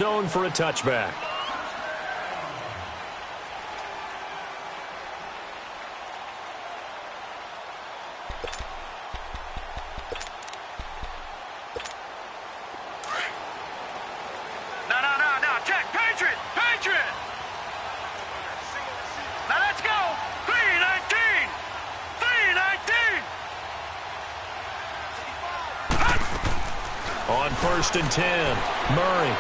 zone for a touchback. No. Check. Patriot. Now let's go. 319. On 1st and 10, Murray.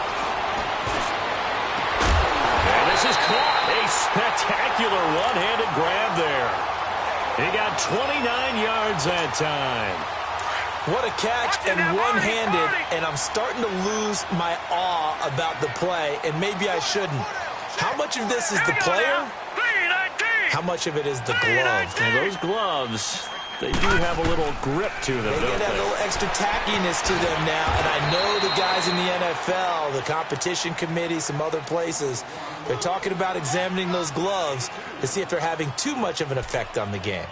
And this is caught. A spectacular one-handed grab there. He got 29 yards that time. What a catch, and one-handed, and I'm starting to lose my awe about the play, and maybe I shouldn't. How much of this is the player? How much of it is the glove? Well, those gloves, they do have a little grip to them, They don't get a little extra tackiness to them now, and I know the guys in the NFL, the competition committee, some other places, they're talking about examining those gloves to see if they're having too much of an effect on the game.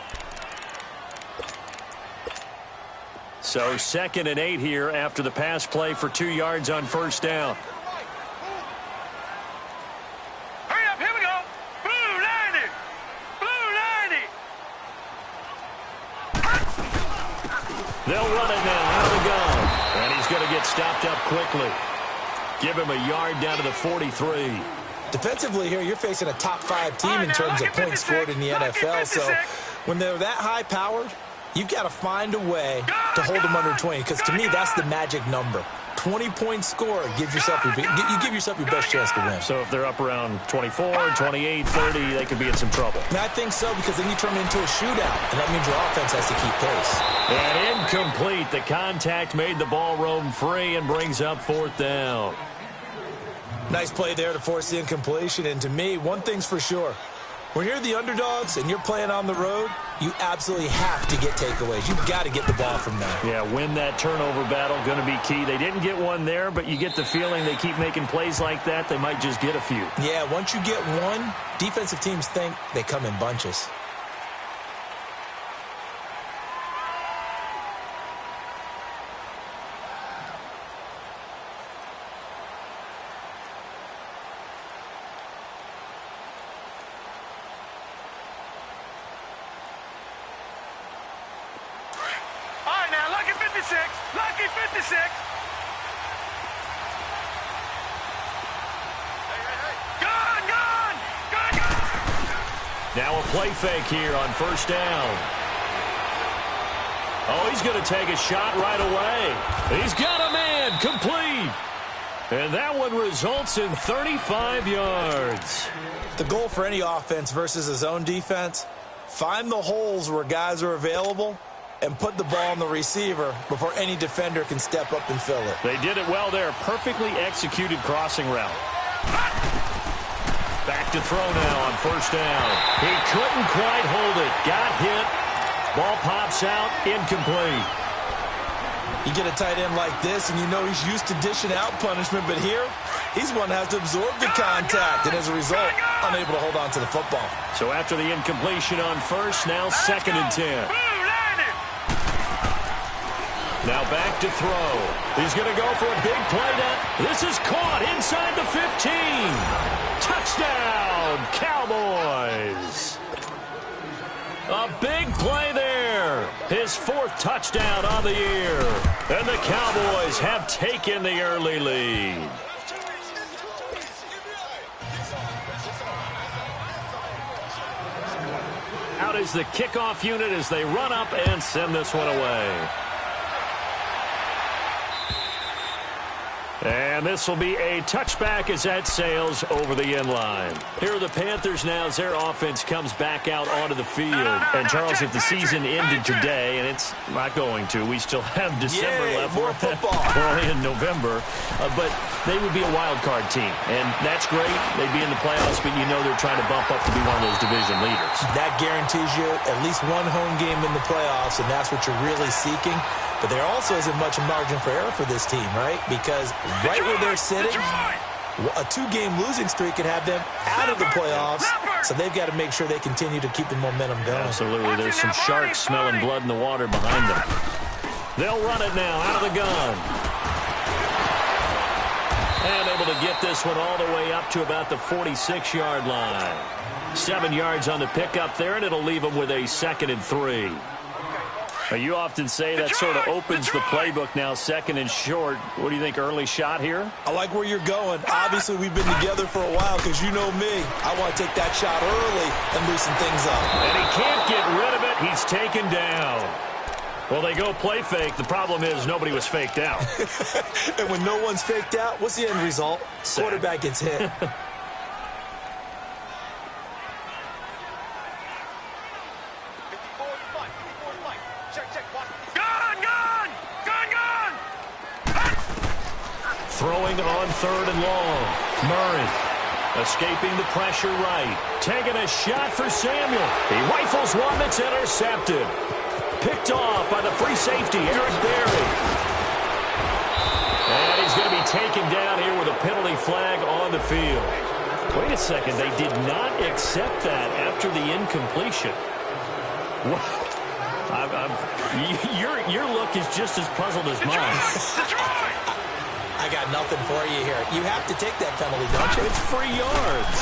So 2nd and 8 here after the pass play for 2 yards on 1st down. Hurry up, here we go. Blue 90. They'll run it now out of the gun. And he's going to get stopped up quickly. Give him a yard down to the 43. Defensively here, you're facing a top 5 team in terms of points scored in the NFL. So when they're that high-powered, you've got to find a way to hold them under 20, because to me, that's the magic number. 20-point score gives yourself you give yourself your best chance to win. So if they're up around 24, 28, 30, they could be in some trouble. And I think so, because then you turn it into a shootout, and that means your offense has to keep pace. And incomplete. The contact made the ball roam free and brings up 4th down. Nice play there to force the incompletion. And to me, one thing's for sure. When you're the underdogs and you're playing on the road, you absolutely have to get takeaways. You've got to get the ball from them. Yeah, win that turnover battle, going to be key. They didn't get one there, but you get the feeling they keep making plays like that, they might just get a few. Yeah, once you get one, defensive teams think they come in bunches. Lucky 56. Gone. Now a play fake here on 1st down. Oh, he's going to take a shot right away. He's got a man, complete. And that one results in 35 yards. The goal for any offense versus a zone defense, find the holes where guys are available and put the ball on the receiver before any defender can step up and fill it. They did it well there. Perfectly executed crossing route. Back to throw now on 1st down. He couldn't quite hold it. Got hit. Ball pops out. Incomplete. You get a tight end like this, and you know he's used to dishing out punishment, but here, he's one that has to absorb the contact, and as a result, unable to hold on to the football. So after the incompletion on 1st, now 2nd and 10. Now back to throw. He's going to go for a big play now. This is caught inside the 15. Touchdown, Cowboys. A big play there. His 4th touchdown on the year. And the Cowboys have taken the early lead. Out is the kickoff unit as they run up and send this one away. And this will be a touchback as that sails over the end line. Here are the Panthers now as their offense comes back out onto the field. And, Charles, if the season ended today, and it's not going to, we still have December left. More football. We're only in November. But they would be a wild card team. And that's great. They'd be in the playoffs, but you know they're trying to bump up to be one of those division leaders. That guarantees you at least one home game in the playoffs, and that's what you're really seeking. But there also isn't much margin for error for this team, right? Because right where they're sitting, a 2-game losing streak could have them out of the playoffs. So they've got to make sure they continue to keep the momentum going. Absolutely. There's some sharks smelling blood in the water behind them. They'll run it now out of the gun. And able to get this one all the way up to about the 46-yard line. 7 yards on the pickup there, and it'll leave them with a 2nd and 3. You often say that sort of opens the playbook now, 2nd and short. What do you think, early shot here? I like where you're going. Obviously, we've been together for a while because you know me. I want to take that shot early and loosen things up. And he can't get rid of it. He's taken down. Well, they go play fake. The problem is nobody was faked out. And when no one's faked out, what's the end result? Quarterback gets hit. Throwing on 3rd and long. Murray escaping the pressure right. Taking a shot for Samuel. He rifles one that's intercepted. Picked off by the free safety, Eric Berry. And he's going to be taken down here with a penalty flag on the field. Wait a second. They did not accept that after the incompletion. What? Your look is just as puzzled as mine. I got nothing for you here. You have to take that penalty, don't you? It's free yards.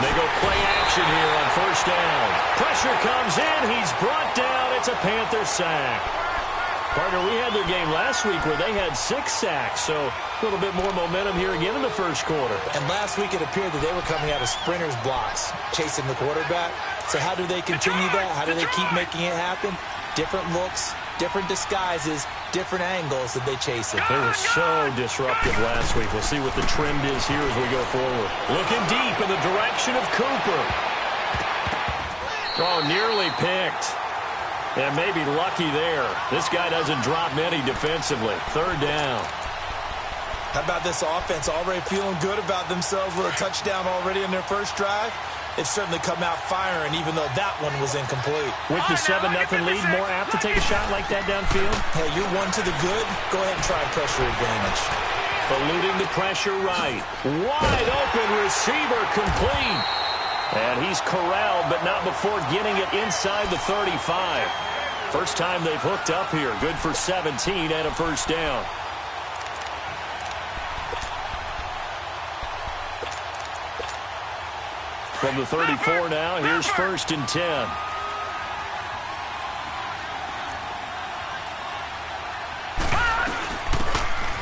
They go play action here on 1st down. Pressure comes in. He's brought down. It's a Panther sack. Partner, we had their game last week where they had 6 sacks, so a little bit more momentum here again in the 1st quarter. And last week it appeared that they were coming out of sprinters blocks, chasing the quarterback. So how do they continue that? How do they keep making it happen? Different looks, different disguises, different angles that they chase it. They were so disruptive last week. We'll see what the trend is here as we go forward. Looking deep in the direction of Cooper. Oh, nearly picked. And maybe lucky there. This guy doesn't drop many defensively. 3rd down. How about this offense already feeling good about themselves with a touchdown already in their 1st drive? They've certainly come out firing, even though that one was incomplete. With the 7-0 lead, more apt to take a shot like that downfield? Hey, you're one to the good. Go ahead and try pressure advantage. Eluding the pressure right. Wide open receiver complete. And he's corralled, but not before getting it inside the 35. First time they've hooked up here. Good for 17 and a 1st down. From the 34 now, here's 1st and 10.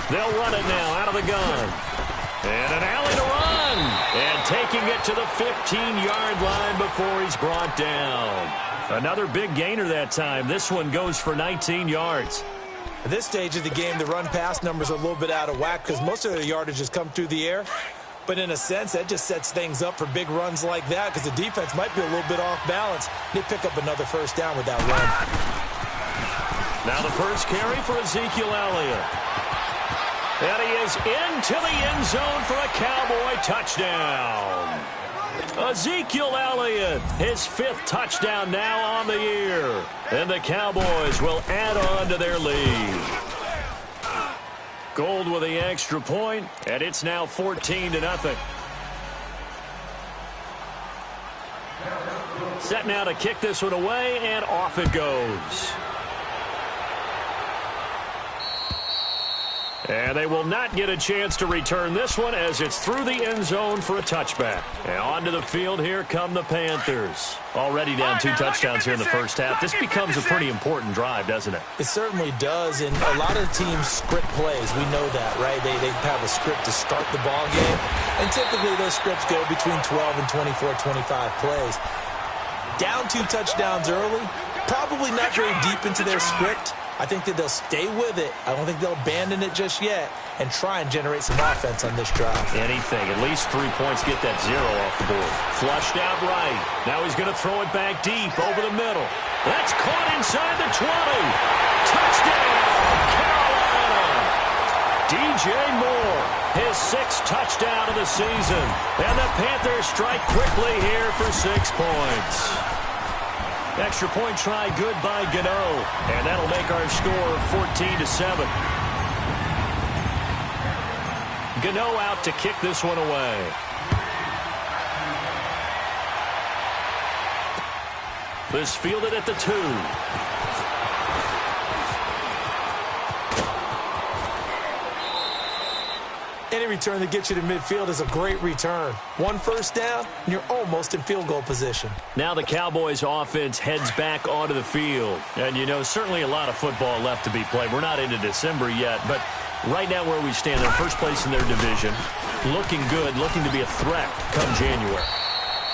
They'll run it now out of the gun. And an alley to run. And taking it to the 15-yard line before he's brought down. Another big gainer that time. This one goes for 19 yards. At this stage of the game, the run-pass numbers are a little bit out of whack because most of the yardage has come through the air. But in a sense, that just sets things up for big runs like that because the defense might be a little bit off balance. They pick up another 1st down with that run. Now the first carry for Ezekiel Elliott. And he is into the end zone for a Cowboy touchdown. Ezekiel Elliott, his 5th touchdown now on the year. And the Cowboys will add on to their lead. Gold with the extra point, and it's now 14-0. Set now to kick this one away, and off it goes. And they will not get a chance to return this one as it's through the end zone for a touchback. And onto the field, here come the Panthers. Already down 2 touchdowns here in the 1st half. This becomes a pretty important drive, doesn't it? It certainly does, and a lot of teams script plays. We know that, right? They have a script to start the ball game, and typically those scripts go between 12 and 24, 25 plays. Down 2 touchdowns early, probably not very deep into their script. I think that they'll stay with it. I don't think they'll abandon it just yet and try and generate some offense on this drive. Anything. At least 3 points. Get that 0 off the board. Flushed out right. Now he's going to throw it back deep over the middle. That's caught inside the 20. Touchdown, Carolina. DJ Moore, his 6th touchdown of the season. And the Panthers strike quickly here for 6 points. Extra point try good by Gano. And that'll make our score 14-7. Gano out to kick this one away. This fielded at the 2. Any return that gets you to midfield is a great return. One first down, and you're almost in field goal position. Now the Cowboys offense heads back onto the field. And, you know, certainly a lot of football left to be played. We're not into December yet, but right now where we stand, they're first place in their division. Looking good, looking to be a threat come January.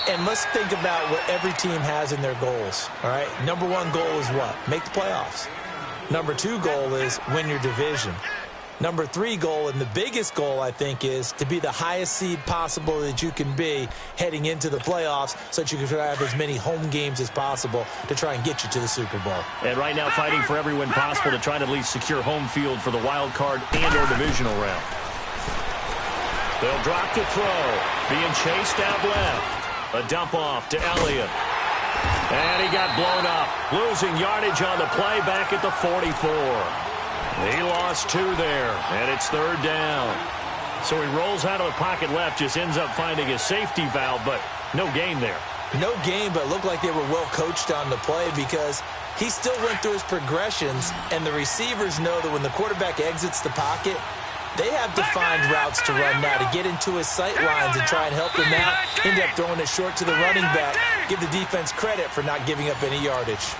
And let's think about what every team has in their goals, all right? Number one goal is what? Make the playoffs. Number two goal is win your division. Number three goal, and the biggest goal, I think, is to be the highest seed possible that you can be heading into the playoffs so that you can have as many home games as possible to try and get you to the Super Bowl. And right now fighting for every win possible to try to at least secure home field for the wild card and or divisional round. They'll drop to throw. Being chased out left. A dump off to Elliott. And he got blown up. Losing yardage on the play back at the 44. He lost 2 there, and it's third down. So he rolls out of the pocket left, just ends up finding a safety valve, but no gain there. No gain, but it looked like they were well coached on the play because he still went through his progressions, and the receivers know that when the quarterback exits the pocket, they have defined routes to run now to get into his sight lines and try and help him out. End up throwing it short to the running back. Give the defense credit for not giving up any yardage.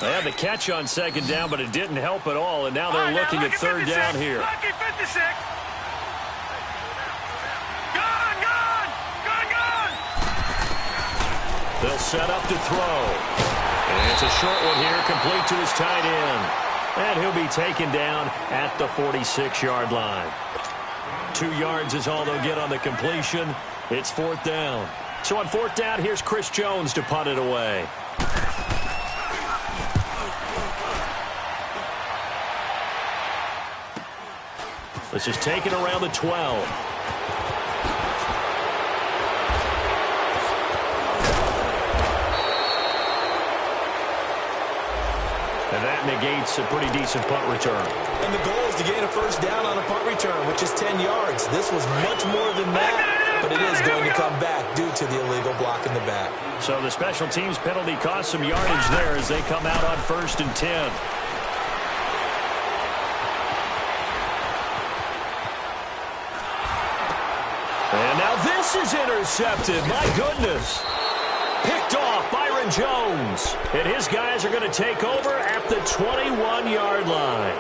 They had the catch on second down, but it didn't help at all, and now they're looking at third down here. Lucky 56. Gone. They'll set up to throw. And it's a short one here, complete to his tight end. And he'll be taken down at the 46-yard line. 2 yards is all they'll get on the completion. It's fourth down. So on fourth down, here's Chris Jones to punt it away. This is taken around the 12. And that negates a pretty decent punt return. And the goal is to gain a first down on a punt return, which is 10 yards. This was much more than that, but it is going to come back due to the illegal block in the back. So the special teams penalty cost some yardage there as they come out on 1st and 10. And now this is intercepted. My goodness. Picked off Byron Jones. And his guys are going to take over at the 21-yard line.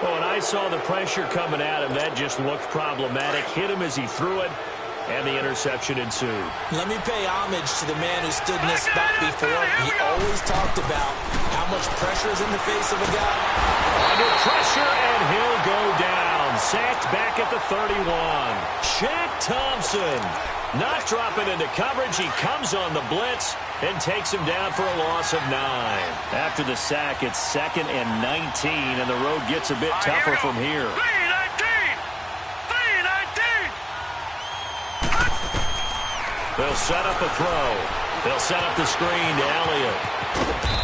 Oh, and I saw the pressure coming at him. That just looked problematic. Hit him as he threw it, and the interception ensued. Let me pay homage to the man who stood in this spot before. He always talked about how much pressure is in the face of a guy. Under pressure, and he'll go down. Sacked back at the 31. Shaq Thompson not dropping into coverage. He comes on the blitz and takes him down for a loss of 9. After the sack, it's 2nd and 19, and the road gets a bit tougher from here. 3-19. They'll set up a throw. They'll set up the screen to Elliott.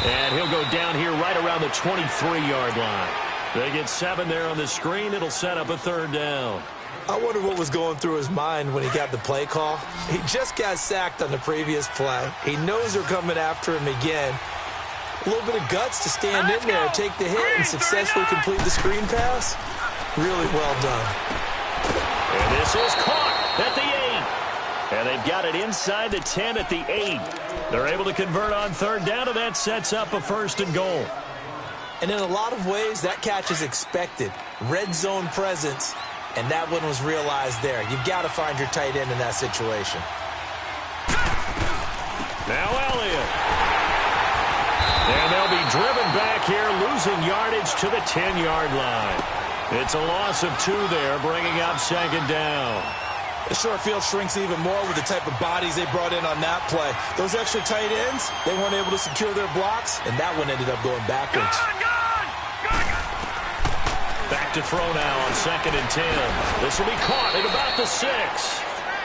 And he'll go down here right around the 23-yard line. They get 7 there on the screen. It'll set up a third down. I wonder what was going through his mind when he got the play call. He just got sacked on the previous play. He knows they're coming after him again. A little bit of guts to stand in there, take the hit, and successfully complete the screen pass. Really well done. And this is caught at the 8. And they've got it inside the 10 at the 8. They're able to convert on third down, and that sets up a 1st and goal. And in a lot of ways, that catch is expected. Red zone presence, and that one was realized there. You've got to find your tight end in that situation. Now Elliott. And they'll be driven back here, losing yardage to the 10-yard line. It's a loss of 2 there, bringing up 2nd down. The short field shrinks even more with the type of bodies they brought in on that play. Those extra tight ends, they weren't able to secure their blocks, and that one ended up going backwards. Back to throw now on 2nd and 10. This will be caught at about the 6.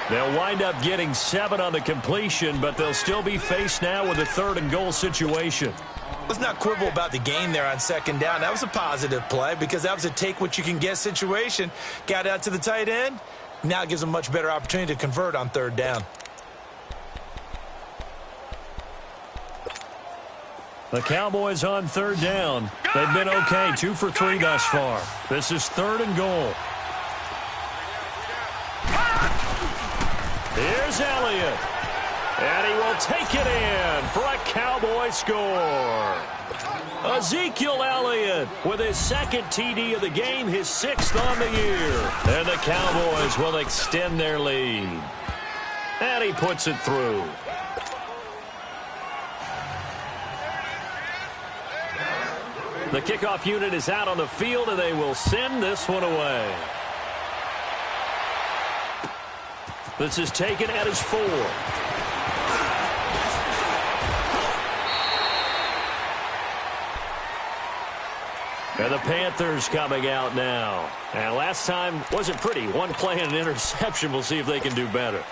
They'll wind up getting 7 on the completion, but they'll still be faced now with a 3rd and goal situation. Let's not quibble about the gain there on 2nd down. That was a positive play because that was a take-what-you-can-get situation. Got out to the tight end. Now it gives them a much better opportunity to convert on 3rd down. The Cowboys on third down. They've been okay, 2 for 3 thus far. This is 3rd and goal. Here's Elliott. And he will take it in for a Cowboy score. Ezekiel Elliott with his 2nd TD of the game, his 6th on the year. And the Cowboys will extend their lead. And he puts it through. The kickoff unit is out on the field, and they will send this one away. This is taken at his 4. And the Panthers coming out now. And last time wasn't pretty. One play and an interception. We'll see if they can do better.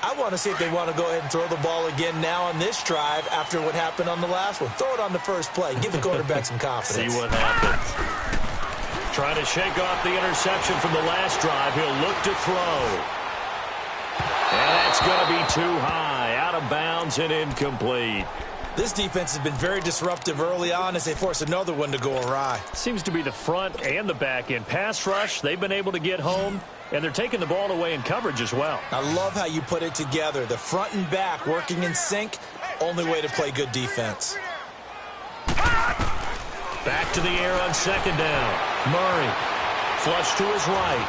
I want to see if they want to go ahead and throw the ball again now on this drive after what happened on the last one. Throw it on the first play. Give the quarterback some confidence. See what happens. Trying to shake off the interception from the last drive. He'll look to throw. And that's going to be too high. Out of bounds and incomplete. This defense has been very disruptive early on as they force another one to go awry. Seems to be the front and the back end. Pass rush, they've been able to get home, and they're taking the ball away in coverage as well. I love how you put it together. The front and back working in sync, only way to play good defense. Back to the air on 2nd down. Murray, flush to his right.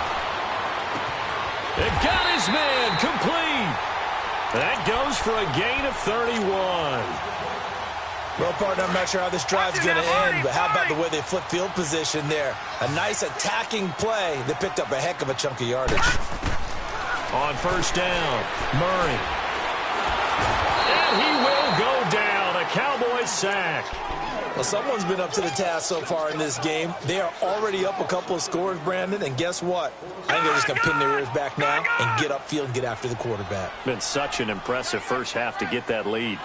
It got his man, complete. That goes for a gain of 31. Well, partner, I'm not sure how this drive's going to end, but how about the way they flip field position there? A nice attacking play that picked up a heck of a chunk of yardage. On 1st down, Murray. And he will go down. A Cowboys sack. Well, someone's been up to the task so far in this game. They are already up a couple of scores, Brandon, and guess what? I think they're just going to pin their ears back now and get upfield and get after the quarterback. Been such an impressive first half to get that lead.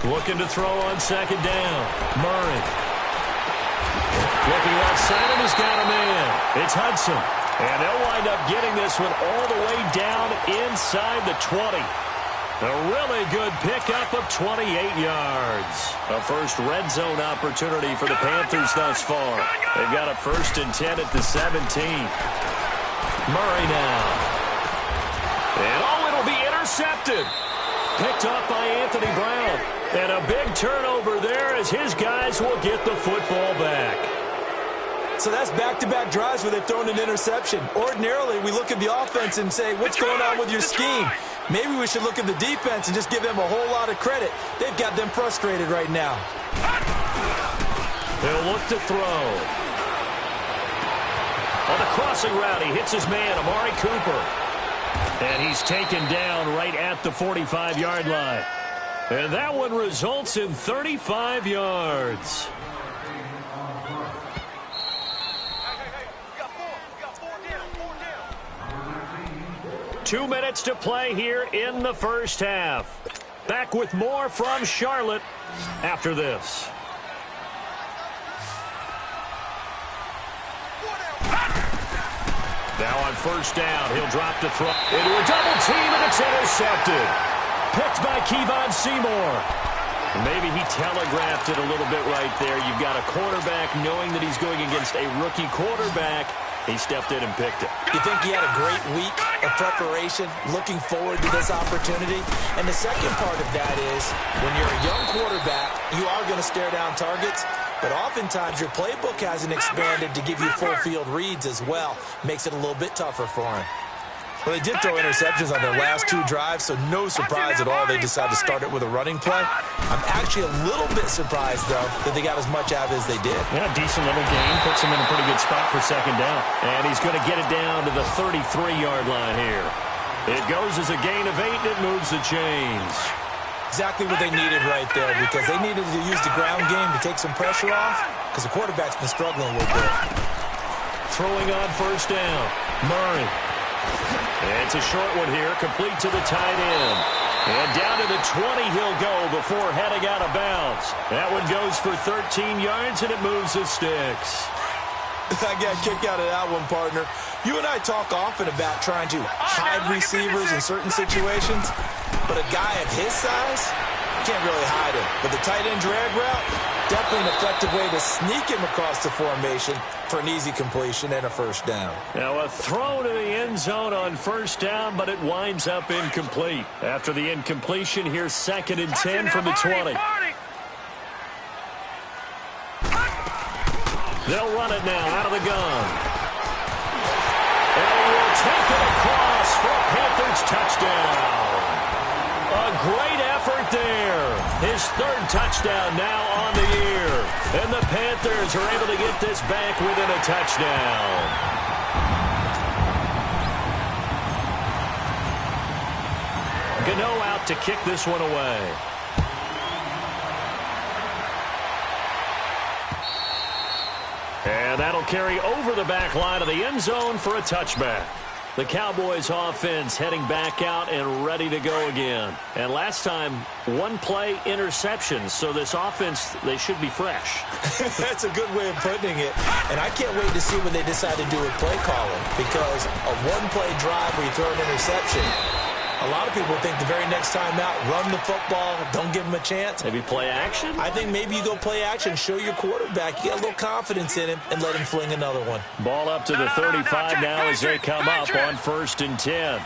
Looking to throw on 2nd down. Murray. Looking left side of has got a man. It's Hudson. And they'll wind up getting this one all the way down inside the 20. A really good pickup of 28 yards. A first red zone opportunity for the Panthers thus far. They've got a 1st and 10 at the 17. Murray now. And it'll be intercepted. Picked up by Anthony Brown. And a big turnover there as his guys will get the football back. So that's back-to-back drives where they've thrown an interception. Ordinarily, we look at the offense and say, what's going on with your scheme? Maybe we should look at the defense and just give them a whole lot of credit. They've got them frustrated right now. They'll look to throw. On the crossing route, he hits his man, Amari Cooper. And he's taken down right at the 45-yard line. And that one results in 35 yards. Two minutes to play here in the first half. Back with more from Charlotte after this. Now on 1st down, he'll drop the throw into a double team, and it's intercepted. Picked by Kevon Seymour. Maybe he telegraphed it a little bit right there. You've got a quarterback knowing that he's going against a rookie quarterback. He stepped in and picked it. You think he had a great week of preparation, looking forward to this opportunity? And the second part of that is, when you're a young quarterback, you are going to stare down targets, but oftentimes your playbook hasn't expanded to give you full field reads as well. Makes it a little bit tougher for him. Well, they did throw interceptions on their last 2 drives, so no surprise at all they decided to start it with a running play. I'm actually a little bit surprised, though, that they got as much out of it as they did. Yeah, decent little gain. Puts him in a pretty good spot for 2nd down. And he's going to get it down to the 33-yard line here. It goes as a gain of 8, and it moves the chains. Exactly what they needed right there, because they needed to use the ground game to take some pressure off, because the quarterback's been struggling a little bit. Throwing on 1st down. Murray. It's a short one here, complete to the tight end. And down to the 20 he'll go before heading out of bounds. That one goes for 13 yards, and it moves the sticks. I got a kick out of that one, partner. You and I talk often about trying to hide receivers in certain situations, but a guy of his size can't really hide him. But the tight end drag route, definitely an effective way to sneak him across the formation for an easy completion and a first down. Now a throw to the end zone on first down, but it winds up incomplete. After the incompletion, here's 2nd and 10 from the 20. They'll run it now out of the gun. And he will take it across for a Panthers touchdown. A great effort there. His 3rd touchdown now on the year. And the Panthers are able to get this back within a touchdown. Gano out to kick this one away. And that'll carry over the back line of the end zone for a touchback. The Cowboys offense heading back out and ready to go again. And last time, 1 play interception. So this offense, they should be fresh. That's a good way of putting it. And I can't wait to see what they decide to do with play calling. Because a 1-play drive where you throw an interception, a lot of people think the very next time out, run the football, don't give him a chance. Maybe play action? I think maybe you go play action, show your quarterback, you get a little confidence in him, and let him fling another one. Ball up to the 35 now as they come up on 1st and 10.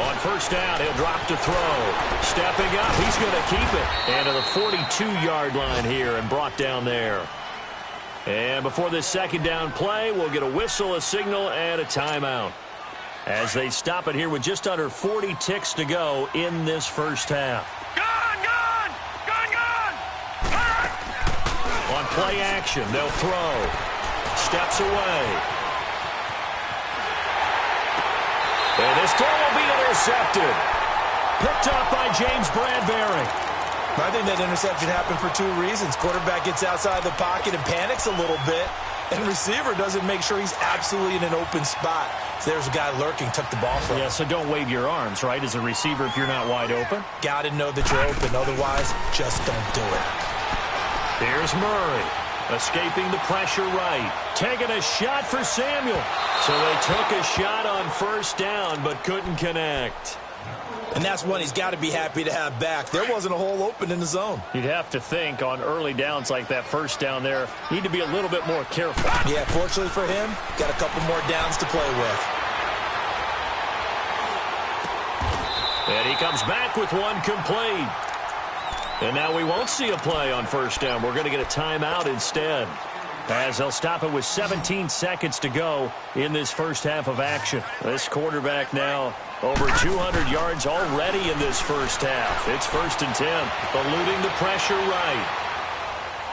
On first down, he'll drop to throw. Stepping up, he's going to keep it. And to the 42-yard line here and brought down there. And before this 2nd down play, we'll get a whistle, a signal, and a timeout. As they stop it here with just under 40 ticks to go in this first half. On play action, they'll throw. Steps away. And this throw will be intercepted. Picked up by James Bradbury. I think that interception happened for 2 reasons. Quarterback gets outside the pocket and panics a little bit, and receiver doesn't make sure he's absolutely in an open spot. So there's a guy lurking, took the ball from him. Yeah, so don't wave your arms, right, as a receiver if you're not wide open. Got to know that you're open. Otherwise, just don't do it. Here's Murray, escaping the pressure right. Taking a shot for Samuel. So they took a shot on first down, but couldn't connect. And that's one he's got to be happy to have back. There wasn't a hole open in the zone. You'd have to think on early downs like that first down there, need to be a little bit more careful. Yeah, fortunately for him, got a couple more downs to play with. And he comes back with one complete. And now we won't see a play on first down. We're going to get a timeout instead, as they'll stop it with 17 seconds to go in this first half of action. This quarterback now over 200 yards already in this first half. It's 1st and 10, eluding the pressure right.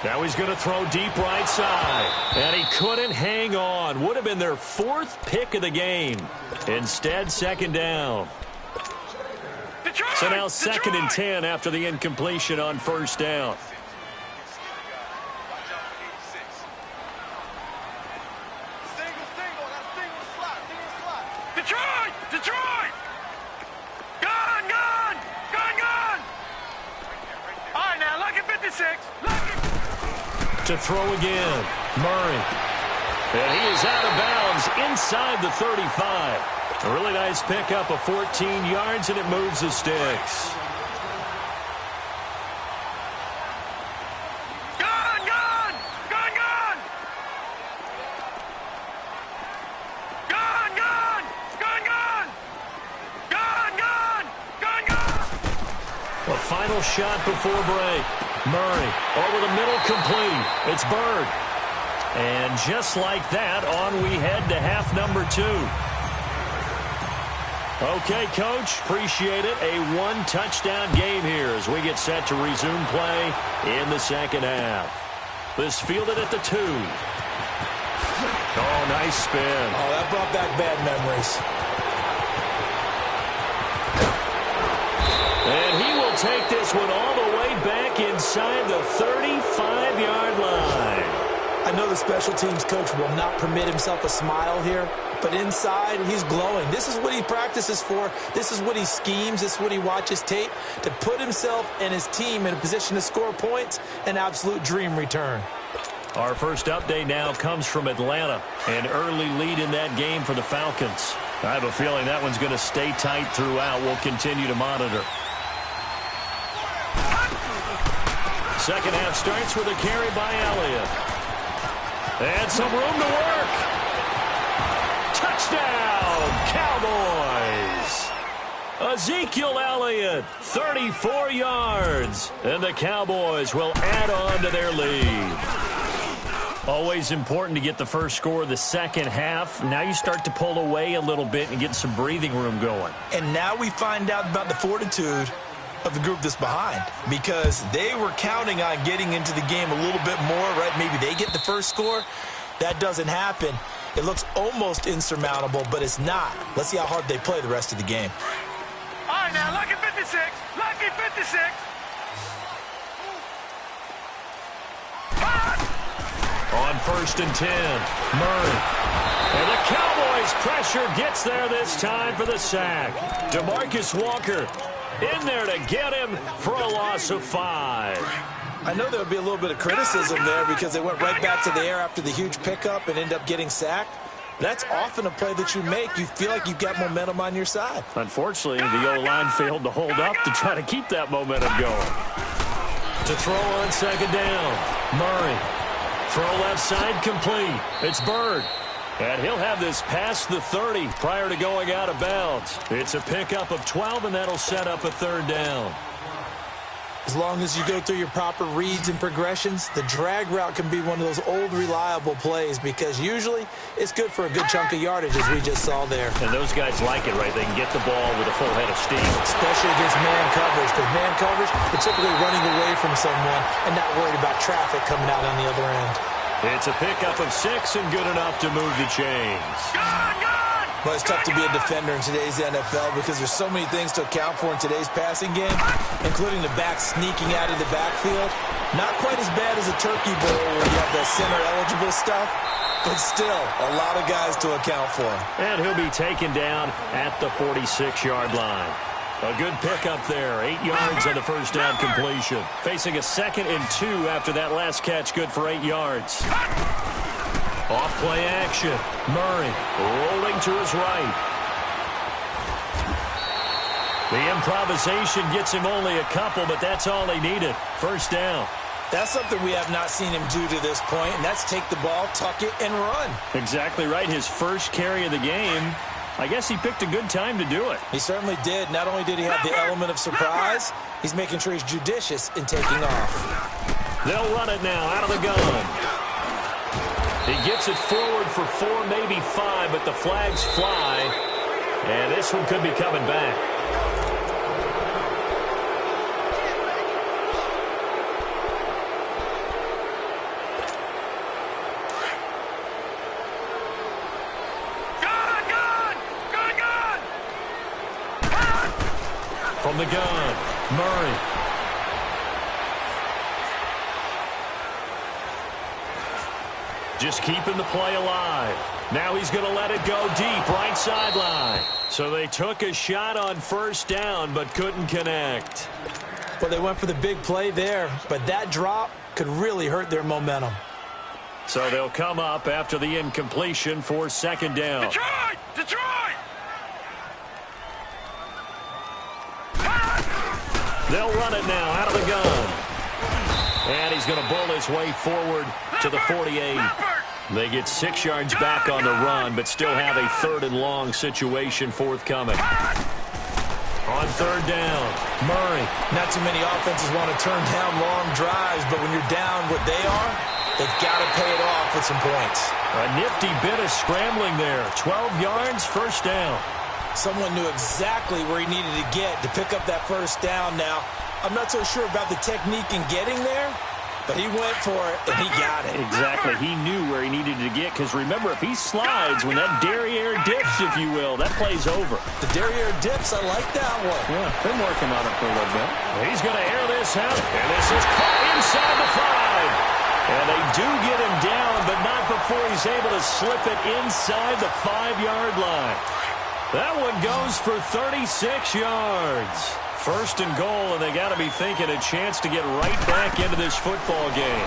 Now he's going to throw deep right side. And he couldn't hang on. Would have been their 4th pick of the game. Instead, 2nd down. So now 2nd and 10 after the incompletion on first down. Detroit! Gun! All right, now, lucky 56. Lucky. To throw again. Murray. And he is out of bounds inside the 35. A really nice pickup of 14 yards, and it moves the sticks. Final shot before break. Murray over the middle, complete. It's Bird. And just like that, on we head to half number 2. Okay, Coach, appreciate it. A 1-touchdown game here as we get set to resume play in the second half. This fielded at the 2. Oh, nice spin. Oh, that brought back bad memories. And he will take this one all the way back inside the 35-yard line. I know the special teams coach will not permit himself a smile here, but inside, he's glowing. This is what he practices for. This is what he schemes. This is what he watches tape to put himself and his team in a position to score points. An absolute dream return. Our first update now comes from Atlanta. An early lead in that game for the Falcons. I have a feeling that one's going to stay tight throughout. We'll continue to monitor. Second half starts with a carry by Elliott. And some room to work. Touchdown, Cowboys! Ezekiel Elliott, 34 yards. And the Cowboys will add on to their lead. Always important to get the first score of the second half. Now you start to pull away a little bit and get some breathing room going. And now we find out about the fortitude of the group that's behind, because they were counting on getting into the game a little bit more, right? Maybe they get the first score. That doesn't happen. It looks almost insurmountable, but it's not. Let's see how hard they play the rest of the game. All right, now, lucky 56. Lucky 56. On 1st and 10, Murray. And the Cowboys' pressure gets there this time for the sack. DeMarcus Walker in there to get him for a loss of 5. I know there would be a little bit of criticism there because they went right back to the air after the huge pickup and end up getting sacked. That's often a play that you make. You feel like you've got momentum on your side. Unfortunately, the O-line failed to hold up to try to keep that momentum going. To throw on second down, Murray. Throw left side complete. It's Bird. And he'll have this past the 30 prior to going out of bounds. It's a pickup of 12, and that'll set up a third down. As long as you go through your proper reads and progressions, the drag route can be one of those old reliable plays because usually it's good for a good chunk of yardage, as we just saw there. And those guys like it, right? They can get the ball with a full head of steam. Especially against man coverage. Because man coverage, they're typically running away from someone and not worried about traffic coming out on the other end. It's a pickup of 6 and good enough to move the chains. Well, it's tough to be a defender in today's NFL because there's so many things to account for in today's passing game, including the back sneaking out of the backfield. Not quite as bad as a turkey bowl where you have the center-eligible stuff, but still a lot of guys to account for. And he'll be taken down at the 46-yard line. A good pickup there. 8 yards on the first down completion. Facing a 2nd and 2 after that last catch, good for 8 yards. Off play action. Murray rolling to his right. The improvisation gets him only a couple, but that's all he needed. First down. That's something we have not seen him do to this point, and that's take the ball, tuck it, and run. Exactly right. His first carry of the game. I guess he picked a good time to do it. He certainly did. Not only did he have the element of surprise, he's making sure he's judicious in taking off. They'll run it now out of the gun. He gets it forward for 4, maybe 5, but the flags fly. And this one could be coming back. From the gun, Murray. Just keeping the play alive. Now he's going to let it go deep, right sideline. So they took a shot on first down, but couldn't connect. Well, they went for the big play there, but that drop could really hurt their momentum. So they'll come up after the incompletion for second down. Detroit! Detroit! They'll run it now out of the gun. And he's going to bull his way forward to the 48. They get 6 yards back on the run, but still have a 3rd and long situation forthcoming. On third down, Murray. Not too many offenses want to turn down long drives, but when you're down what they are, they've got to pay it off with some points. A nifty bit of scrambling there. 12 yards, first down. Someone knew exactly where he needed to get to pick up that first down. Now, I'm not so sure about the technique in getting there, but he went for it, and he got it. Exactly. He knew where he needed to get, because remember, if he slides, when that derriere dips, if you will, that play's over. The derriere dips, I like that one. Yeah, been working on it for a little bit. He's going to air this out, and this is caught inside the 5. And they do get him down, but not before he's able to slip it inside the 5-yard line. That one goes for 36 yards. First and goal, and they got to be thinking a chance to get right back into this football game.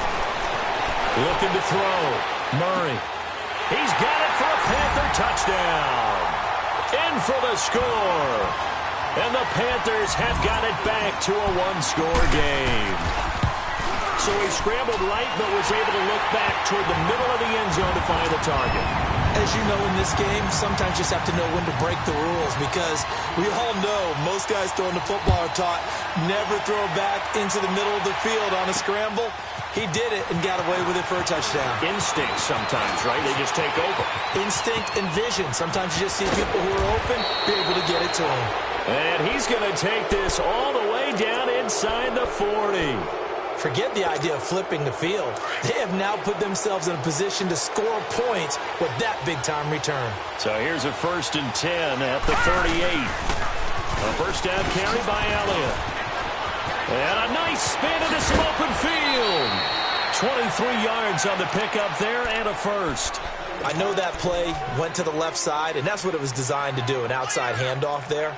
Looking to throw. Murray. He's got it for a Panther touchdown. In for the score. And the Panthers have got it back to a one-score game. So he scrambled right, but was able to look back toward the middle of the end zone to find the target. As you know, in this game, sometimes you just have to know when to break the rules, because we all know most guys throwing the football are taught never throw back into the middle of the field on a scramble. He did it and got away with it for a touchdown. Instinct sometimes, right? They just take over. Instinct and vision. Sometimes you just see people who are open, be able to get it to them. And he's going to take this all the way down inside the 40. Forget the idea of flipping the field. They have now put themselves in a position to score points with that big-time return. So here's a 1st and 10 at the 38. A first down carry by Elliott. And a nice spin into some open field. 23 yards on the pickup there and a first. I know that play went to the left side, and that's what it was designed to do, an outside handoff there.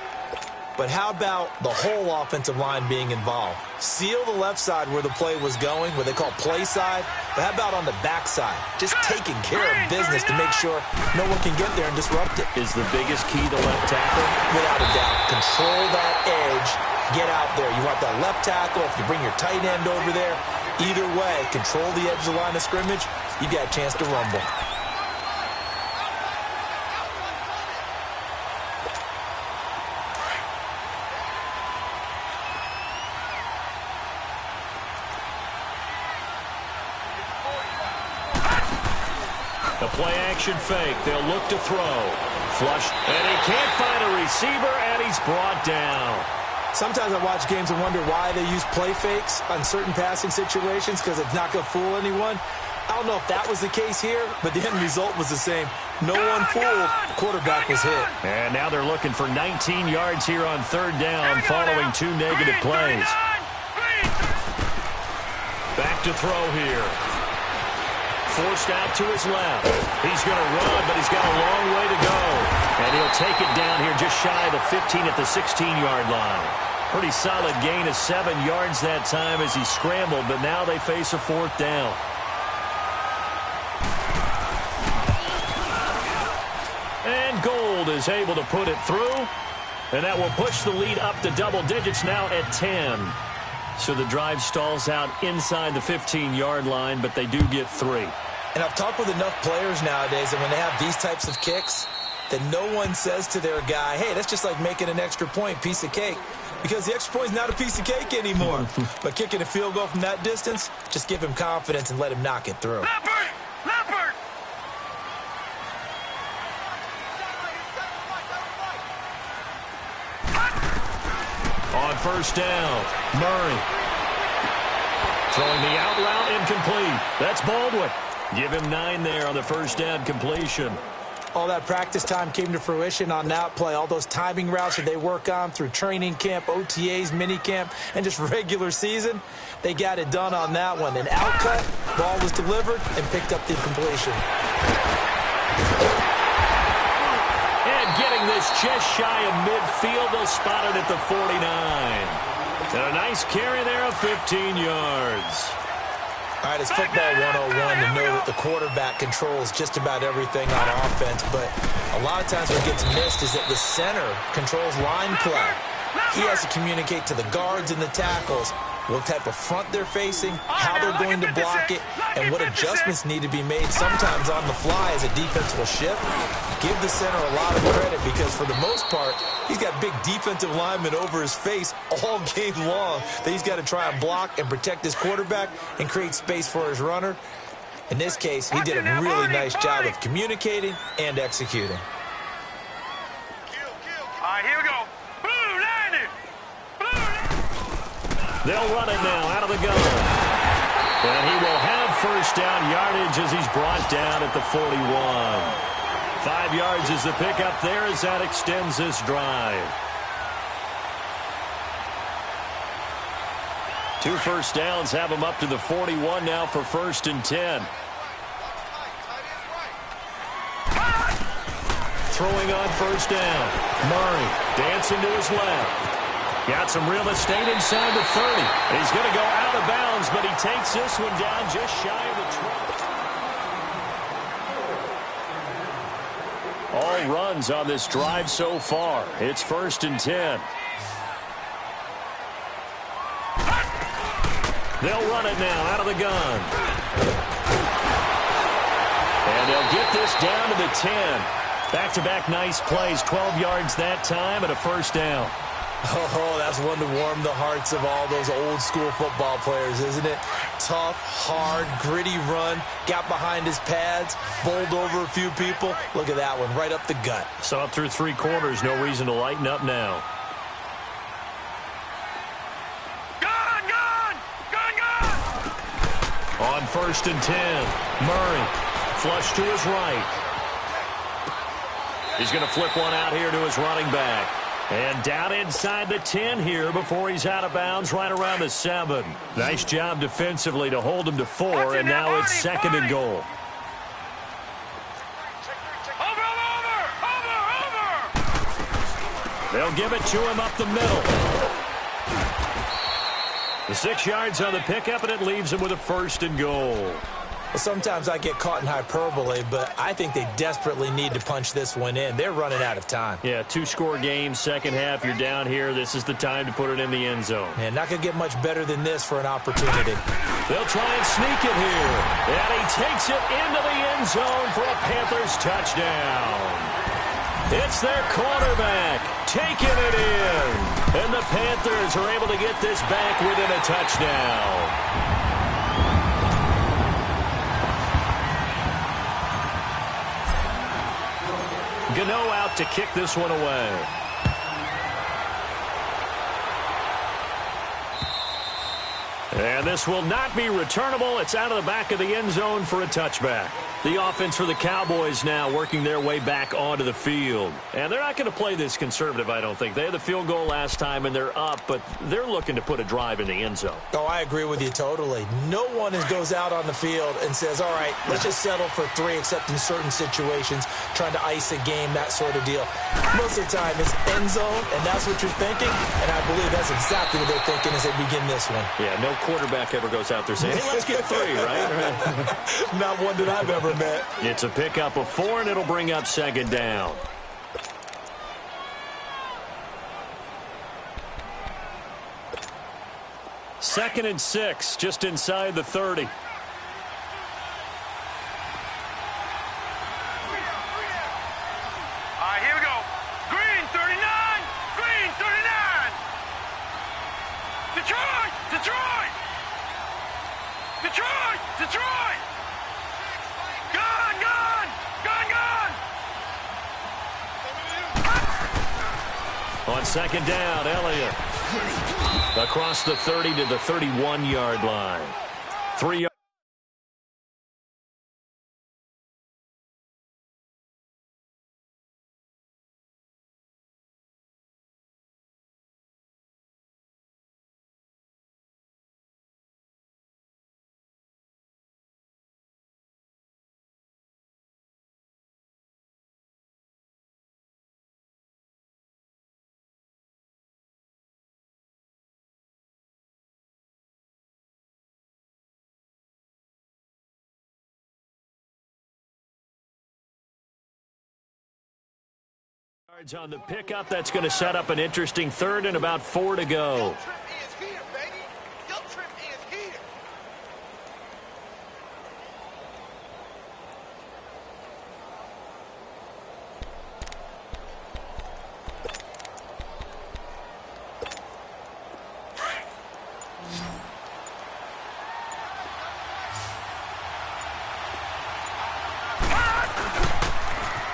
But how about the whole offensive line being involved? Seal the left side where the play was going, what they call play side. But how about on the back side? Just taking care of business to make sure no one can get there and disrupt it. Is the biggest key the left tackle? Without a doubt. Control that edge. Get out there. You want that left tackle. If you bring your tight end over there, either way, control the edge of the line of scrimmage, you got a chance to rumble. The play-action fake. They'll look to throw. Flush. And he can't find a receiver, and he's brought down. Sometimes I watch games and wonder why they use play fakes on certain passing situations, because it's not going to fool anyone. I don't know if that was the case here, but the end result was the same. No one fooled. The quarterback was hit. And now they're looking for 19 yards here on 3rd down following 2 negative plays. Back to throw here. Forced out to his left. He's going to run, but he's got a long way to go. And he'll take it down here just shy of the 15 at the 16-yard line. Pretty solid gain of 7 yards that time as he scrambled, but now they face a 4th down. And Gold is able to put it through, and that will push the lead up to double digits now at 10. So the drive stalls out inside the 15-yard line, but they do get 3. And I've talked with enough players nowadays that when they have these types of kicks, that no one says to their guy, hey, that's just like making an extra point, piece of cake. Because the extra point is not a piece of cake anymore. But kicking a field goal from that distance, just give him confidence and let him knock it through. Leopard! On 1st down, Murray. Throwing the out route incomplete. That's Baldwin. Give him 9 there on the 1st down completion. All that practice time came to fruition on that play. All those timing routes that they work on through training camp, OTAs, minicamp, and just regular season, they got it done on that one. An outcut, ball was delivered, and picked up the completion. And getting this just shy of midfield, they'll spot it at the 49. And a nice carry there of 15 yards. All right, it's football 101 to know that the quarterback controls just about everything on offense, but a lot of times what gets missed is that the center controls line play. He has to communicate to the guards and the tackles what type of front they're facing, how they're going to block it, and what adjustments need to be made sometimes on the fly as a defense will shift. Give the center a lot of credit because for the most part, he's got big defensive linemen over his face all game long that he's got to try and block and protect his quarterback and create space for his runner. In this case, he did a really nice job of communicating and executing. All right, here we go. Blue line it. They'll run it now out of the gun. And he will have 1st down yardage as he's brought down at the 41. 5 yards is the pickup there as that extends this drive. 2 1st downs have him up to the 41 now for 1st and 10. Throwing on 1st down. Murray dancing to his left. Got some real estate inside the 30. He's going to go out of bounds, but he takes this one down just shy of the 20. All runs on this drive so far. It's 1st and 10. They'll run it now out of the gun. And they'll get this down to the 10. Back-to-back nice plays, 12 yards that time and a 1st down. Oh, that's one to warm the hearts of all those old-school football players, isn't it? Tough, hard, gritty run, got behind his pads, bowled over a few people. Look at that one, right up the gut. So up through 3 quarters, no reason to lighten up now. Gun, gun! Gun, gun! On 1st and 10, Murray, flush to his right. He's going to flip one out here to his running back. And down inside the 10 here before he's out of bounds right around the 7. Nice job defensively to hold him to 4, and now it's 2nd and goal. Over! They'll give it to him up the middle. The 6 yards on the pickup, and it leaves him with a 1st and goal. Sometimes I get caught in hyperbole, but I think they desperately need to punch this one in. They're running out of time. Yeah, 2-score game, second half, you're down here. This is the time to put it in the end zone. And not going to get much better than this for an opportunity. They'll try and sneak it here. And he takes it into the end zone for a Panthers touchdown. It's their quarterback taking it in. And the Panthers are able to get this back within a touchdown. Gano out to kick this one away. And this will not be returnable. It's out of the back of the end zone for a touchback. The offense for the Cowboys now working their way back onto the field. And they're not going to play this conservative, I don't think. They had the field goal last time, and they're up, but they're looking to put a drive in the end zone. Oh, I agree with you totally. No one goes out on the field and says, all right, let's just settle for 3, except in certain situations, trying to ice a game, that sort of deal. Most of the time, it's end zone, and that's what you're thinking, and I believe that's exactly what they're thinking as they begin this one. Yeah, no quarterback ever goes out there saying, hey, let's get 3, right? Not one that I've ever met. It's a pickup of 4, and it'll bring up 2nd down. Second and 6, just inside the 30. Here we go. Green 39! Green 39! Detroit! Detroit! Detroit! Detroit! Gun! Gun! Gun! Gun! On 2nd down, Elliott. Across the 30 to the 31-yard line. 3 yards. On the pickup, that's going to set up an interesting 3rd and about 4 to go.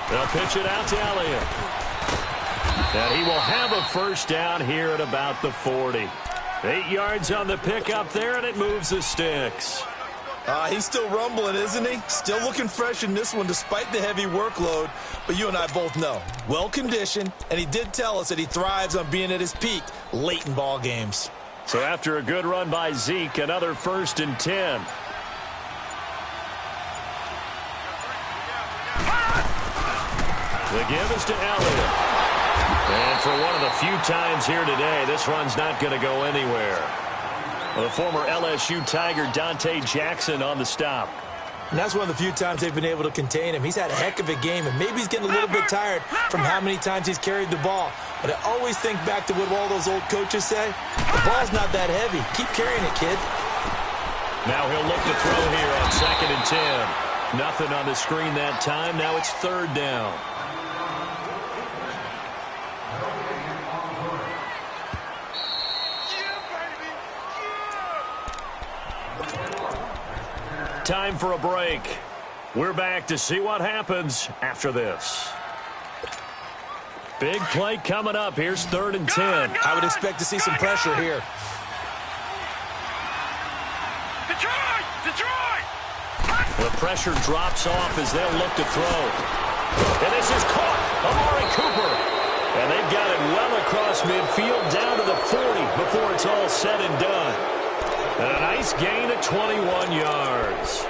They'll pitch it out to Elliott. And he will have a 1st down here at about the 40. 8 yards on the pickup there, and it moves the sticks. He's still rumbling, isn't he? Still looking fresh in this one despite the heavy workload. But you and I both know, well-conditioned, and he did tell us that he thrives on being at his peak late in ball games. So after a good run by Zeke, another 1st and 10. The give is to Elliott. And for one of the few times here today, this run's not going to go anywhere. The former LSU Tiger Dante Jackson on the stop. And that's one of the few times they've been able to contain him. He's had a heck of a game, and maybe he's getting a little bit tired from how many times he's carried the ball. But I always think back to what all those old coaches say. The ball's not that heavy. Keep carrying it, kid. Now he'll look to throw here on 2nd and 10. Nothing on the screen that time. Now it's 3rd down. Time for a break. We're back to see what happens after this. Big play coming up. Here's 3rd and 10. I would expect to see some pressure here. The pressure drops off as they'll look to throw. And this is caught. Amari Cooper. And they've got it well across midfield down to the 40 before it's all said and done. And a nice gain of 21 yards.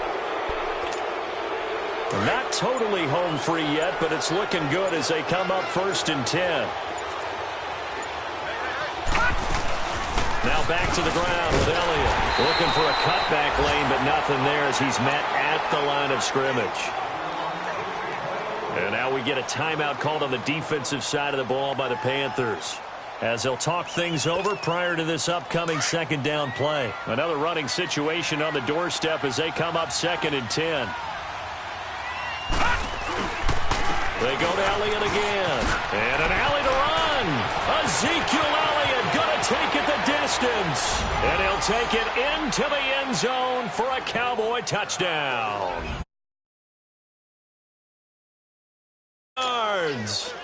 Not totally home free yet, but it's looking good as they come up 1st and 10. Now back to the ground with Elliott. Looking for a cutback lane, but nothing there as he's met at the line of scrimmage. And now we get a timeout called on the defensive side of the ball by the Panthers, as they'll talk things over prior to this upcoming 2nd down play. Another running situation on the doorstep as they come up 2nd and 10. They go to Elliott again. And an alley to run. Ezekiel Elliott going to take it the distance. And he'll take it into the end zone for a Cowboy touchdown.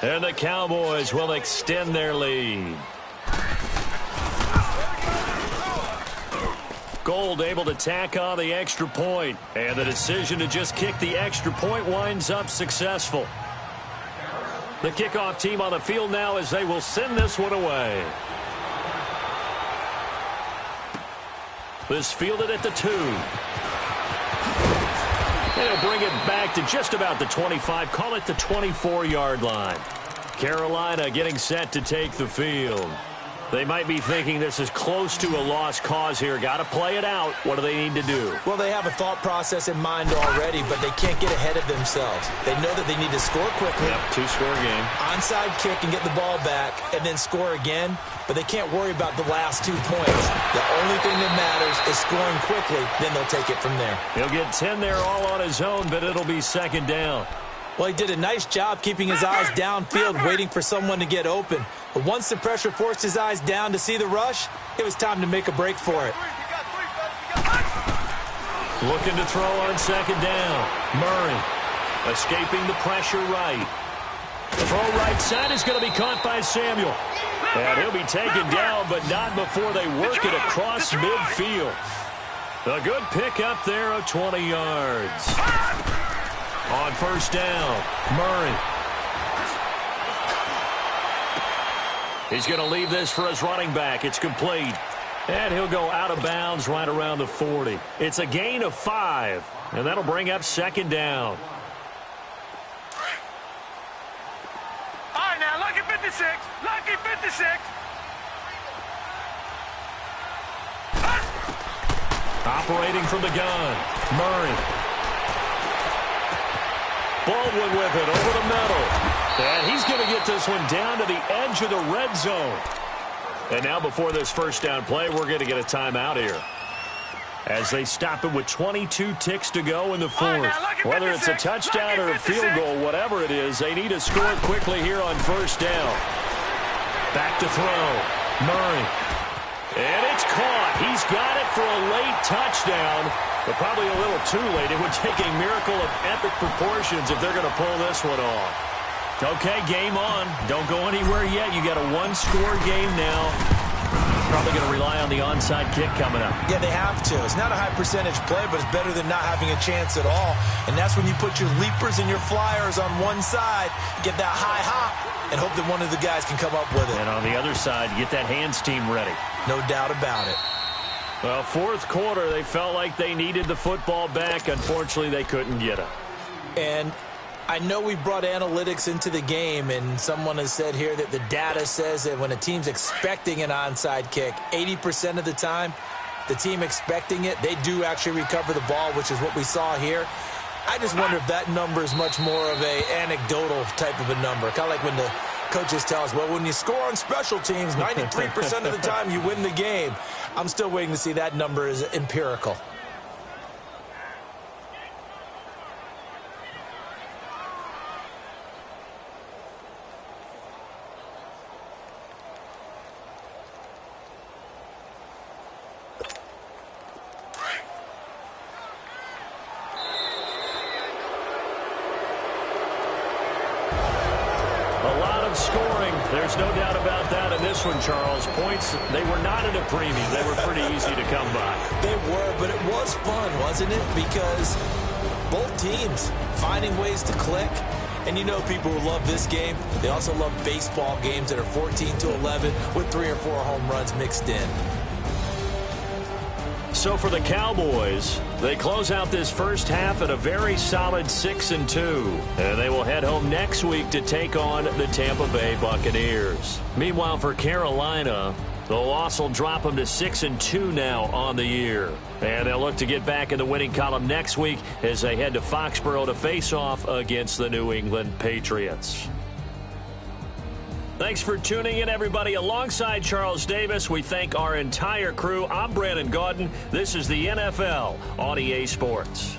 And the Cowboys will extend their lead. Gold able to tack on the extra point. And the decision to just kick the extra point winds up successful. The kickoff team on the field now as they will send this one away. This fielded at the 2. They'll bring it back to just about the 25, call it the 24-yard line. Carolina getting set to take the field. They might be thinking this is close to a lost cause here. Got to play it out. What do they need to do? Well, they have a thought process in mind already, but they can't get ahead of themselves. They know that they need to score quickly. Yep, 2-score game. Onside kick and get the ball back and then score again, but they can't worry about the last 2 points. The only thing that matters is scoring quickly, then they'll take it from there. He'll get 10 there all on his own, but it'll be 2nd down. Well, he did a nice job keeping his eyes downfield, waiting for someone to get open. But once the pressure forced his eyes down to see the rush, it was time to make a break for it. Looking to throw on 2nd down. Murray escaping the pressure right. The throw right side is going to be caught by Samuel. And he'll be taken down, but not before they work it across midfield. A good pickup there of 20 yards. On 1st down, Murray. He's going to leave this for his running back. It's complete. And he'll go out of bounds right around the 40. It's a gain of 5, and that'll bring up 2nd down. All right, now, lucky 56. Lucky 56. Operating from the gun, Murray. Baldwin with it over the middle. And he's going to get this one down to the edge of the red zone. And now before this 1st down play, we're going to get a timeout here, as they stop it with 22 ticks to go in the 4th. Whether it's a touchdown or a field goal, whatever it is, they need to score quickly here on 1st down. Back to throw. Murray. And it's caught. He's got it for a late touchdown, but probably a little too late. It would take a miracle of epic proportions if they're going to pull this one off. Okay, game on. Don't go anywhere yet. You got a 1-score game now. Probably going to rely on the onside kick coming up. Yeah, they have to. It's not a high percentage play, but it's better than not having a chance at all. And that's when you put your leapers and your flyers on one side, get that high hop, and hope that one of the guys can come up with it. And on the other side, get that hands team ready. No doubt about it. Well, 4th quarter, they felt like they needed the football back. Unfortunately, they couldn't get it. And I know we brought analytics into the game, and someone has said here that the data says that when a team's expecting an onside kick, 80% of the time, the team expecting it, they do actually recover the ball, which is what we saw here. I just wonder if that number is much more of a anecdotal type of a number. Kind of like when the coaches tell us, well, when you score on special teams, 93% of the time you win the game. I'm still waiting to see that number is empirical. Scoring. There's no doubt about that in this one, Charles. Points, they were not at a premium. They were pretty easy to come by. They were, but it was fun, wasn't it? Because both teams finding ways to click. And you know people who love this game, they also love baseball games that are 14-11 with 3 or 4 home runs mixed in. So for the Cowboys, they close out this first half at a very solid 6-2. And they will head home next week to take on the Tampa Bay Buccaneers. Meanwhile, for Carolina, the loss will drop them to 6-2 now on the year. And they'll look to get back in the winning column next week as they head to Foxborough to face off against the New England Patriots. Thanks for tuning in, everybody. Alongside Charles Davis, we thank our entire crew. I'm Brandon Gaudin. This is the NFL on EA Sports.